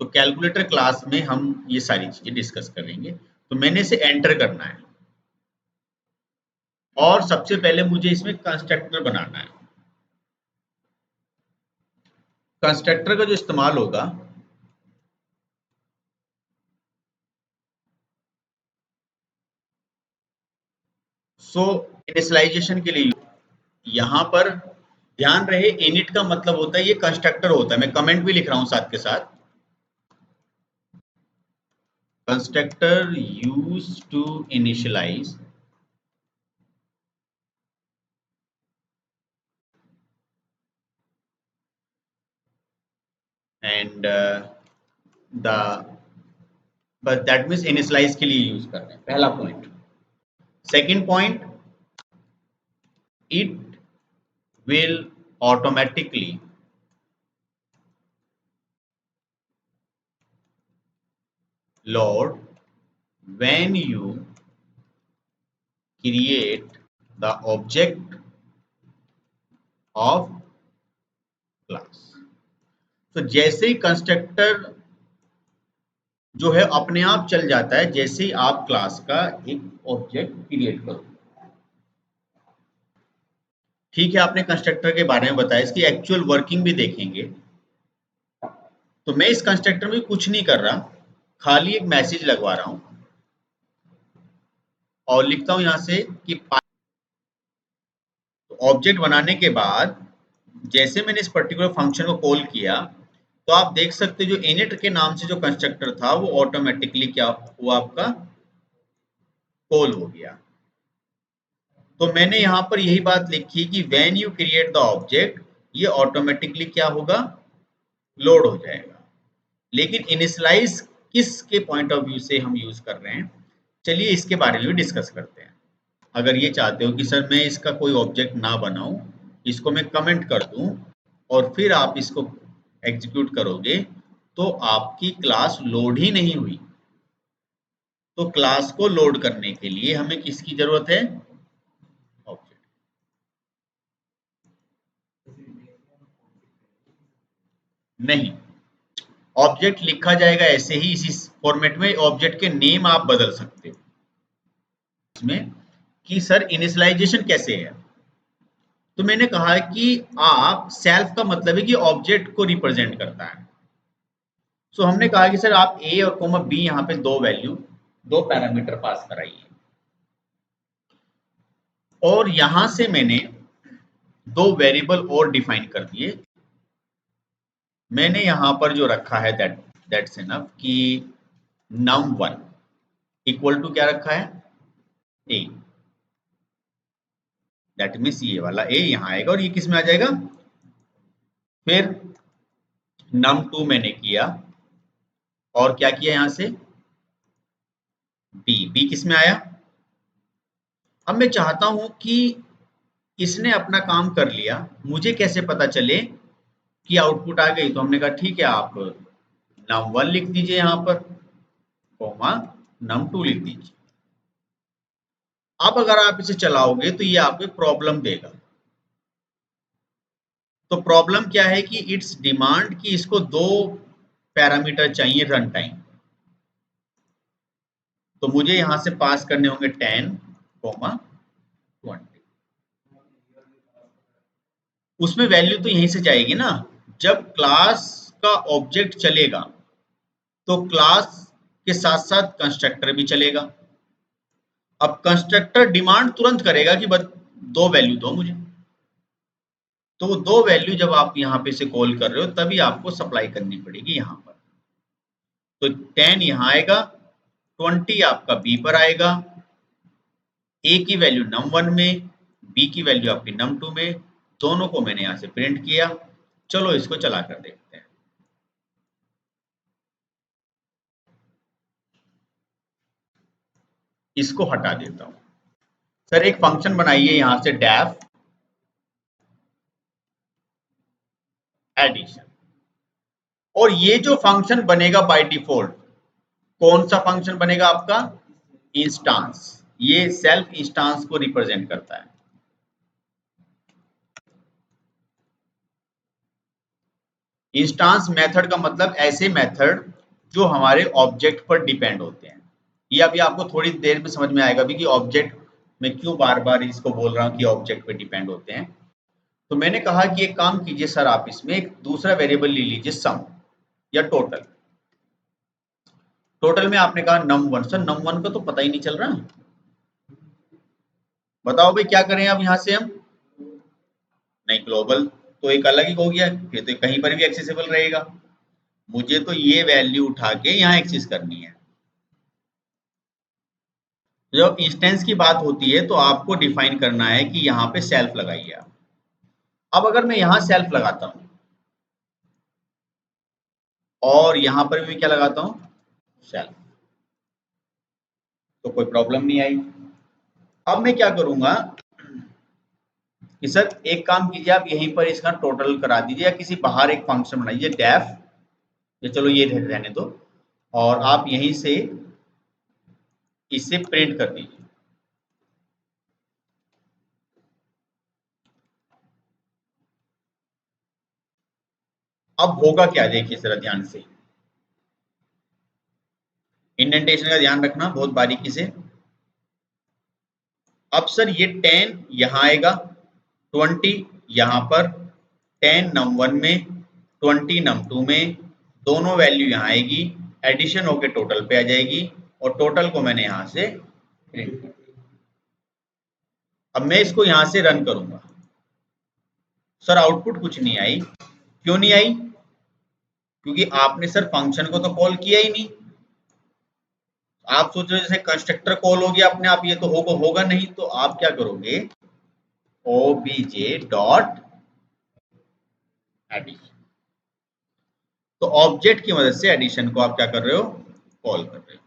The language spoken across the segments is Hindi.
तो कैलकुलेटर क्लास में हम ये सारी चीजें डिस्कस करेंगे। तो मैंने इसे एंटर करना है और सबसे पहले मुझे इसमें कंस्ट्रक्टर बनाना है। कंस्ट्रक्टर का जो इस्तेमाल होगा इनिशियलाइजेशन के लिए यहां पर ध्यान रहे इनिट का मतलब होता है ये कंस्ट्रक्टर होता है। मैं कमेंट भी लिख रहा हूं साथ के साथ, constructor use to initialise and the bus that means initialise के लिए यूज कर रहे हैं, पहला point. Second point, it will automatically load when you create the object of class। तो जैसे ही कंस्ट्रक्टर जो है अपने आप चल जाता है जैसे ही आप क्लास का एक ऑब्जेक्ट क्रिएट करो। ठीक है, आपने कंस्ट्रक्टर के बारे में बताया, इसकी एक्चुअल वर्किंग भी देखेंगे। तो मैं इस कंस्ट्रक्टर में कुछ नहीं कर रहा, खाली एक मैसेज लगवा रहा हूं और लिखता हूं यहां से कि ऑब्जेक्ट बनाने के बाद जैसे मैंने इस पर्टिकुलर फंक्शन को कॉल किया तो आप देख सकते हो जो इनिट के नाम से जो कंस्ट्रक्टर था वो ऑटोमेटिकली क्या हुआ, आपका कॉल हो गया। तो मैंने यहां पर यही बात लिखी कि when you create the object, ये ऑटोमेटिकली क्या होगा, लोड हो जाएगा। लेकिन इनिशियलाइज किस के पॉइंट ऑफ व्यू से हम यूज कर रहे हैं, चलिए इसके बारे में भी डिस्कस करते हैं। अगर ये चाहते हो कि सर मैं इसका कोई ऑब्जेक्ट ना बनाऊं, इसको मैं कमेंट कर दूं और फिर आप इसको एग्जीक्यूट करोगे तो आपकी क्लास लोड ही नहीं हुई। तो क्लास को लोड करने के लिए हमें किसकी जरूरत है, ऑब्जेक्ट। नहीं, ऑब्जेक्ट लिखा जाएगा ऐसे ही, इसी फॉर्मेट में। ऑब्जेक्ट के नेम आप बदल सकते हो इसमें कि सर इनिशियलाइजेशन कैसे है। तो मैंने कहा कि आप सेल्फ का मतलब है कि ऑब्जेक्ट को रिप्रेजेंट करता है। सो हमने कहा कि सर आप ए और कोमा बी यहाँ पे दो वैल्यू, दो पैरामीटर पास कराइए और यहां से मैंने दो वेरिएबल और डिफाइन कर दिए। मैंने यहां पर जो रखा है दैट्स इनफ कि num1 इक्वल टू क्या रखा है, ए। दैट मीन्स ये वाला ए यहां आएगा और ये किस में आ जाएगा। फिर num2 मैंने किया और क्या किया यहां से, बी किस में आया। अब मैं चाहता हूं कि इसने अपना काम कर लिया, मुझे कैसे पता चले कि आउटपुट आ गई। तो हमने कहा ठीक है, आप num1 लिख दीजिए यहां पर, कोमा num2 लिख दीजिए। अब अगर आप इसे चलाओगे तो ये आपको प्रॉब्लम देगा। तो प्रॉब्लम क्या है कि इट्स डिमांड कि इसको दो पैरामीटर चाहिए रन टाइम। तो मुझे यहां से पास करने होंगे 10, 20। उसमें वैल्यू तो यहीं से जाएगी ना, जब क्लास का ऑब्जेक्ट चलेगा तो क्लास के साथ साथ कंस्ट्रक्टर भी चलेगा। अब कंस्ट्रक्टर डिमांड तुरंत करेगा कि बस दो वैल्यू दो मुझे। तो वो दो वैल्यू जब आप यहाँ पे से कॉल कर रहे हो तभी आपको सप्लाई करनी पड़ेगी यहाँ पर। तो 10 यहाँ आएगा, 20 आपका बी पर आएगा, ए की वैल्यू num1 में, बी की वैल्यू आपकी num2 में। दोनों को मैंने यहाँ से प्रिंट किया। चलो इसको चला कर देखते हैं। इसको हटा देता हूं। सर एक फंक्शन बनाइए यहां से डेफ एडिशन, और ये जो फंक्शन बनेगा बाय डिफॉल्ट, कौन सा फंक्शन बनेगा आपका, इंस्टांस। ये सेल्फ इंस्टांस को रिप्रेजेंट करता है। इंस्टांस मेथड का मतलब ऐसे मेथड जो हमारे ऑब्जेक्ट पर डिपेंड होते हैं। ये अभी आपको थोड़ी देर में समझ में आएगा भी कि ऑब्जेक्ट में क्यों बार बार इसको बोल रहा हूँ कि ऑब्जेक्ट पे डिपेंड होते हैं। तो मैंने कहा कि एक काम कीजिए सर, आप इसमें एक दूसरा वेरिएबल ले लीजिए, सम या टोटल। टोटल में आपने कहा num1। सर num1 का तो पता ही नहीं चल रहा, बताओ भाई क्या करें अब यहाँ से हम। नहीं, ग्लोबल तो एक अलग ही हो गया, फिर तो कहीं पर भी एक्सेसिबल रहेगा। मुझे तो ये वैल्यू उठा के यहाँ एक्सेस करनी है। जब इंस्टेंस की बात होती है तो आपको डिफाइन करना है कि यहाँ पे सेल्फ लगाइए आप। अब अगर मैं यहाँ सेल्फ लगाता हूँ और यहाँ पर भी क्या लगाता हूँ, सेल्फ, तो कोई प्रॉब्लम नहीं आई। अब मैं क्या करूंगा कि सर एक काम कीजिए, आप यहीं पर इसका टोटल करा दीजिए या किसी बाहर एक फंक्शन बनाइए डेफ, या चलो ये रहने दो, और आप यहीं से इसे प्रिंट कर दीजिए। अब होगा क्या, देखिए जरा ध्यान से, इंडेंटेशन का ध्यान रखना बहुत बारीकी से। अब सर ये 10 यहाँ आएगा, 20 यहाँ पर, 10 num1 में, 20 num2 में, दोनों वैल्यू यहाँ आएगी, एडिशन होके टोटल पे आ जाएगी, और टोटल को मैंने यहाँ से प्रिंट कर। अब मैं इसको यहाँ से रन करूंगा, सर आउटपुट कुछ नहीं आई। क्यों नहीं आई? क्योंकि आपने सर फंक्शन को तो कॉल किया ही नहीं। आप सोच रहे हो जैसे कंस्ट्रक्टर कॉल हो गया अपने आप, ये तो होगा नहीं, तो आप क्या करोगे, obj डॉट एडिशन। तो ऑब्जेक्ट की मदद से एडिशन को आप क्या कर रहे हो, कॉल कर रहे हो।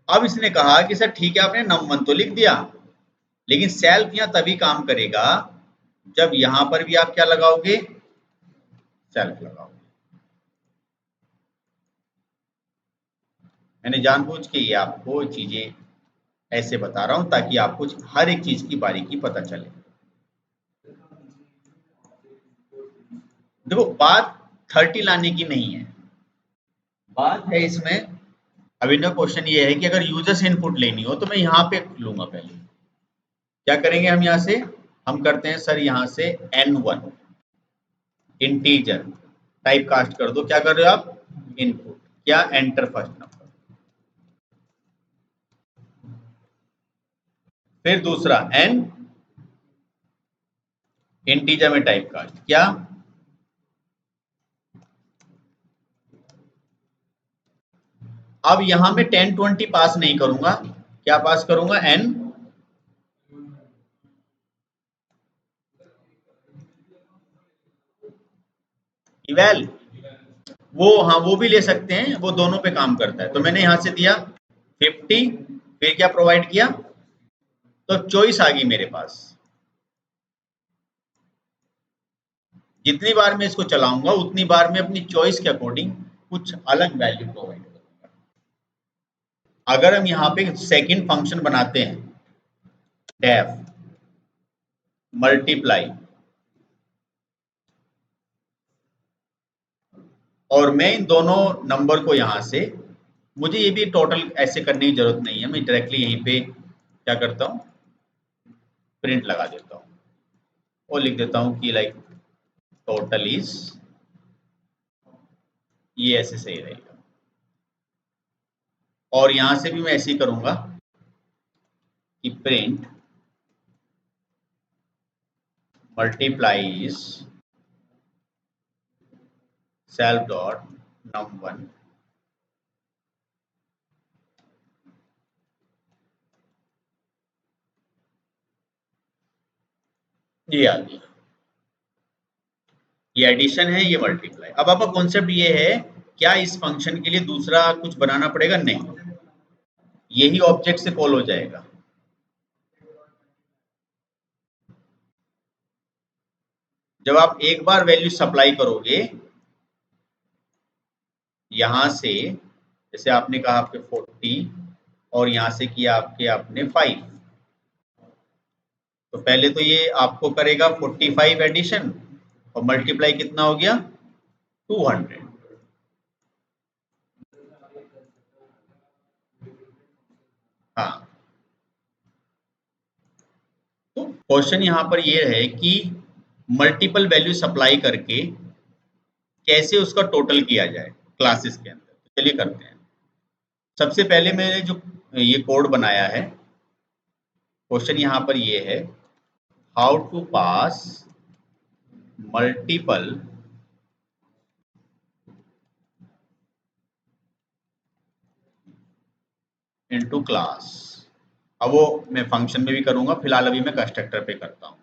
अब इसने कहा कि सर ठीक है, आपने num1 तो लिख दिया, लेकिन सेल्फ यहाँ तभी काम करेगा जब यहां पर भी आप क्या लगाओगे, सेल्फ लगाओगे। मैंने जानबूझ के ये आपको चीजें ऐसे बता रहा हूं ताकि आपको हर एक चीज की बारीकी पता चले। देखो बात 30 लाने की नहीं है, बात है इसमें, अभी ना क्वेश्चन ये है कि अगर यूजर से इनपुट लेनी हो तो मैं यहाँ पे लूंगा। पहले क्या करेंगे हम, यहाँ से हम करते हैं सर, यहाँ से n1 इंटीजर टाइप कास्ट कर दो। क्या कर रहे हो आप, इनपुट, क्या एंटर फर्स्ट नंबर। फिर दूसरा n इंटीजर में टाइप कास्ट, क्या, अब यहां में 10 20 पास नहीं करूंगा, क्या पास करूंगा, n इवैल। वो हाँ, वो भी ले सकते हैं, वो दोनों पे काम करता है। तो मैंने यहां से दिया 50, फिर क्या प्रोवाइड किया, तो चॉइस आ गई मेरे पास। जितनी बार मैं इसको चलाऊंगा उतनी बार मैं अपनी चॉइस के अकॉर्डिंग कुछ अलग वैल्यू प्रोवाइड करूंगा। अगर हम यहाँ पे सेकंड फंक्शन बनाते हैं, डेफ मल्टीप्लाई, और मैं इन दोनों नंबर को यहाँ से, मुझे ये भी टोटल ऐसे करने की जरूरत नहीं है, मैं डायरेक्टली यहीं पे क्या करता हूँ, प्रिंट लगा देता हूँ और लिख देता हूँ कि लाइक टोटल इज, ये ऐसे सही रहेगा। और यहाँ से भी मैं ऐसे ही करूँगा कि print multiply is self dot num1, ये आ गया, ये एडिशन है, ये मल्टीप्लाई। अब आपका कॉन्सेप्ट ये है, क्या इस फंक्शन के लिए दूसरा कुछ बनाना पड़ेगा, नहीं, यही ऑब्जेक्ट से कॉल हो जाएगा। जब आप एक बार वैल्यू सप्लाई करोगे यहां से, जैसे आपने कहा आपके 40 और यहां से किया आपके आपने 5, तो पहले तो ये आपको करेगा 45 एडिशन, और मल्टीप्लाई कितना हो गया 200। हाँ, तो क्वेश्चन यहाँ पर ये है कि मल्टीपल वैल्यू सप्लाई करके कैसे उसका टोटल किया जाए क्लासेस के अंदर। तो चलिए करते हैं। सबसे पहले मैंने जो ये कोड बनाया है, क्वेश्चन यहाँ पर ये है how to pass multiple into class. अब वो मैं फंक्शन में भी करूंगा, फिलहाल अभी मैं कंस्ट्रक्टर पे करता हूं।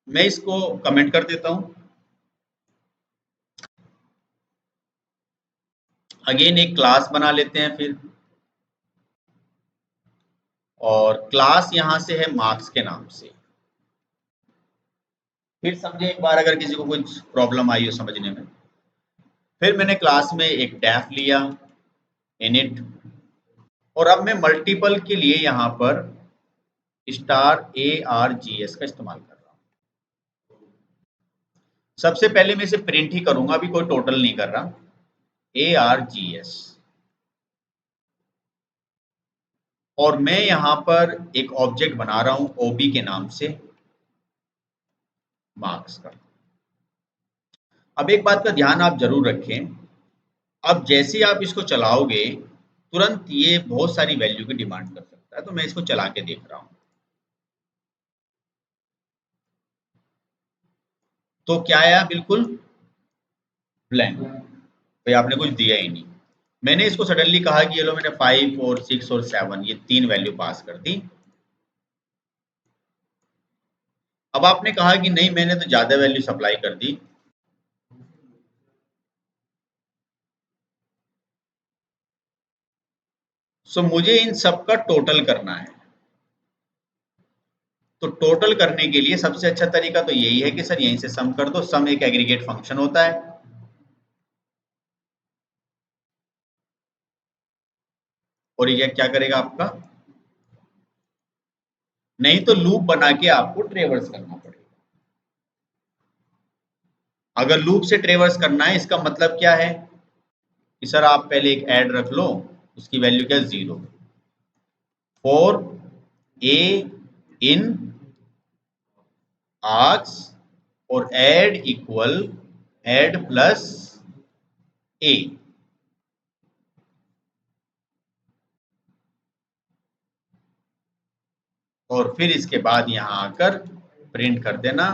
मैं इसको कमेंट कर देता हूं। अगेन एक क्लास बना लेते हैं फिर, और क्लास यहां से है मार्क्स के नाम से। फिर समझे एक बार अगर किसी को कुछ प्रॉब्लम आई हो समझने में। फिर मैंने क्लास में एक डेफ लिया इनिट, और अब मैं मल्टीपल के लिए यहाँ पर स्टार ARGS का इस्तेमाल कर रहा हूँ। सबसे पहले मैं इसे प्रिंट ही करूंगा, अभी कोई टोटल नहीं कर रहा। ARGS, और मैं यहाँ पर एक ऑब्जेक्ट बना रहा हूँ OB के नाम से मार्क्स का। अब एक बात का ध्यान आप जरूर रखें, अब जैसे आप इसको चलाओगे तुरंत ये बहुत सारी वैल्यू की डिमांड कर सकता है। तो मैं इसको चला के देख रहा हूँ। तो क्या आया, बिल्कुल ब्लैंक, भाई आपने कुछ दिया ही नहीं। मैंने इसको सडनली कहा कि ये लो, मैंने 5 और 6 और 7 ये 3 वैल्यू पास कर दी। अब आपने कहा कि नहीं मैंने तो ज्यादा वैल्यू सप्लाई कर दी। सो मुझे इन सब का टोटल करना है। तो टोटल करने के लिए सबसे अच्छा तरीका तो यही है कि सर यहीं से सम कर दो। सम एक एग्रीगेट फंक्शन होता है। और ये क्या करेगा आपका, नहीं तो लूप बना के आपको ट्रेवर्स करना पड़ेगा। अगर लूप से ट्रेवर्स करना है इसका मतलब क्या है कि सर आप पहले एक ऐड रख लो, उसकी वैल्यू क्या 0 फॉर ए इन आर्क्स, और ऐड इक्वल ऐड प्लस ए। और फिर इसके बाद यहां आकर प्रिंट कर देना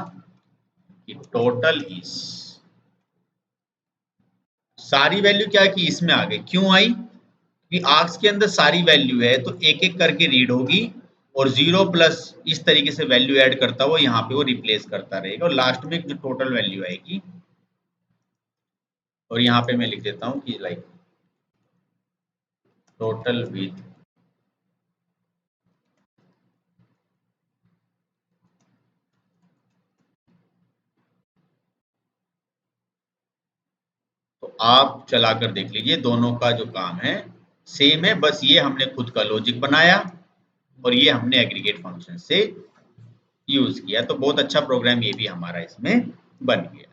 कि टोटल इज। सारी वैल्यू क्या की इसमें आ गई, क्यों आई कि आर्क्स के अंदर सारी वैल्यू है तो एक एक करके रीड होगी, और 0 प्लस इस तरीके से वैल्यू ऐड करता हुआ यहाँ पे वो रिप्लेस करता रहेगा, और लास्ट में जो टोटल वैल्यू आएगी। और यहाँ पे मैं लिख देता हूँ कि लाइक टोटल विथ तो आप चला कर देख लीजिए दोनों का जो काम है सेम है, बस ये हमने खुद का लॉजिक बनाया और ये हमने एग्रीगेट फंक्शन से यूज किया। तो बहुत अच्छा प्रोग्राम ये भी हमारा इसमें बन गया।